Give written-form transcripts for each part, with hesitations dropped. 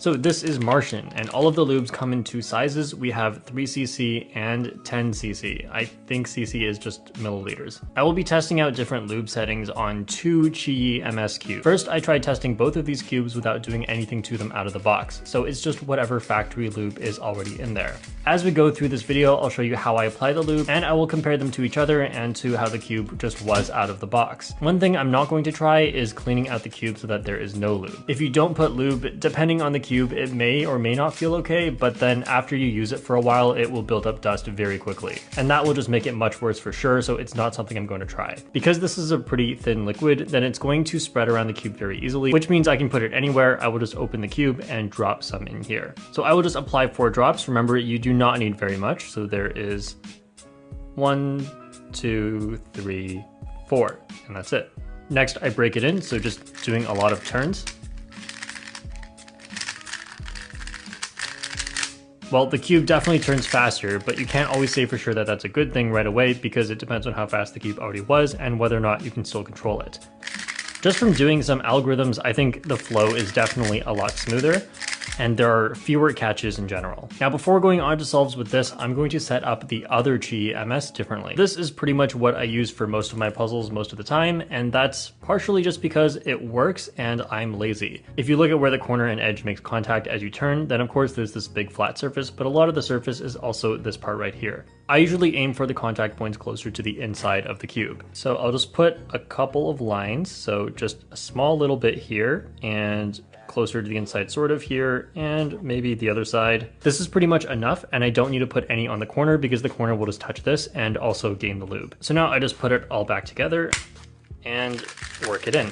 So this is Martian, and all of the lubes come in two sizes. We have 3cc and 10cc. I think cc is just milliliters. I will be testing out different lube settings on two Qi MS cubes. First, I tried testing both of these cubes without doing anything to them out of the box, so it's just whatever factory lube is already in there. As we go through this video, I'll show you how I apply the lube, and I will compare them to each other and to how the cube just was out of the box. One thing I'm not going to try is cleaning out the cube so that there is no lube. If you don't put lube, depending on the cube, it may or may not feel okay, but then after you use it for a while, it will build up dust very quickly. And that will just make it much worse for sure, so it's not something I'm going to try. Because this is a pretty thin liquid, then it's going to spread around the cube very easily, which means I can put it anywhere. I will just open the cube and drop some in here. So I will just apply 4 drops. Remember, you do not need very much. So there is 1, 2, 3, 4, and that's it. Next, I break it in, so just doing a lot of turns. Well, the cube definitely turns faster, but you can't always say for sure that that's a good thing right away because it depends on how fast the cube already was and whether or not you can still control it. Just from doing some algorithms, I think the flow is definitely a lot smoother, and there are fewer catches in general. Now, before going on to solves with this, I'm going to set up the other Qi MS differently. This is pretty much what I use for most of my puzzles most of the time, and that's partially just because it works and I'm lazy. If you look at where the corner and edge makes contact as you turn, then of course there's this big flat surface, but a lot of the surface is also this part right here. I usually aim for the contact points closer to the inside of the cube. So I'll just put a couple of lines, so just a small little bit here, and closer to the inside sort of here, and maybe the other side. This is pretty much enough, and I don't need to put any on the corner because the corner will just touch this and also gain the lube. So now I just put it all back together and work it in.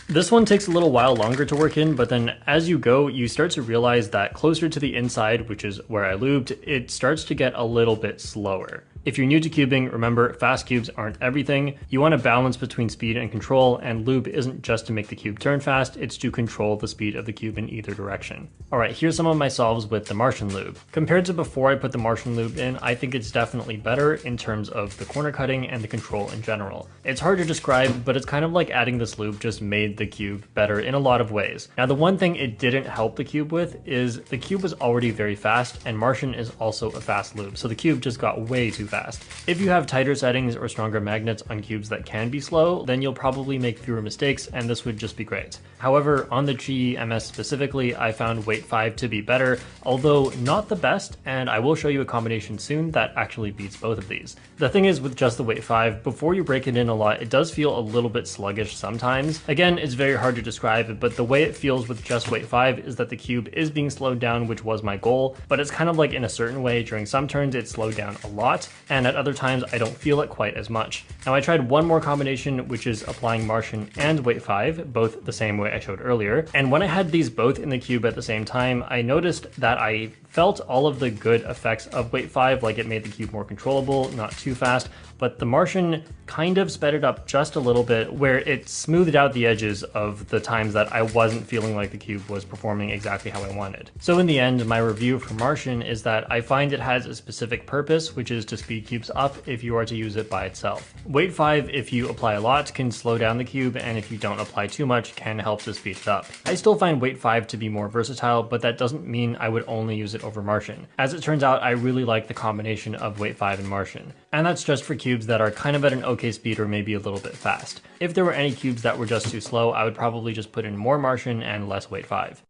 This one takes a little while longer to work in, but then as you go, you start to realize that closer to the inside, which is where I lubed, it starts to get a little bit slower. If you're new to cubing, remember, fast cubes aren't everything. You want to balance between speed and control, and lube isn't just to make the cube turn fast, it's to control the speed of the cube in either direction. Alright, here's some of my solves with the Martian lube. Compared to before I put the Martian lube in, I think it's definitely better in terms of the corner cutting and the control in general. It's hard to describe, but it's kind of like adding this lube just made the cube better in a lot of ways. Now, the one thing it didn't help the cube with is the cube was already very fast, and Martian is also a fast lube, so the cube just got way too fast. If you have tighter settings or stronger magnets on cubes that can be slow, then you'll probably make fewer mistakes, and this would just be great. However, on the Qi MS specifically, I found weight 5 to be better, although not the best, and I will show you a combination soon that actually beats both of these. The thing is, with just the weight 5, before you break it in a lot, it does feel a little bit sluggish sometimes. Again, it's very hard to describe, but the way it feels with just weight 5 is that the cube is being slowed down, which was my goal, but it's kind of like in a certain way. During some turns it's slowed down a lot, and at other times I don't feel it quite as much. Now, I tried one more combination, which is applying Martian and weight 5, both the same way I showed earlier, and when I had these both in the cube at the same time, I noticed that I felt all of the good effects of weight 5, like it made the cube more controllable, not too fast, but the Martian kind of sped it up just a little bit, where it smoothed out the edges of the times that I wasn't feeling like the cube was performing exactly how I wanted. So in the end, my review for Martian is that I find it has a specific purpose, which is to speed cubes up if you are to use it by itself. Weight 5, if you apply a lot, can slow down the cube, and if you don't apply too much, can help to speed it up. I still find weight 5 to be more versatile, but that doesn't mean I would only use it over Martian. As it turns out, I really like the combination of weight 5 and Martian. And that's just for cubes that are kind of at an okay speed or maybe a little bit fast. If there were any cubes that were just too slow, I would probably just put in more Martian and less weight 5.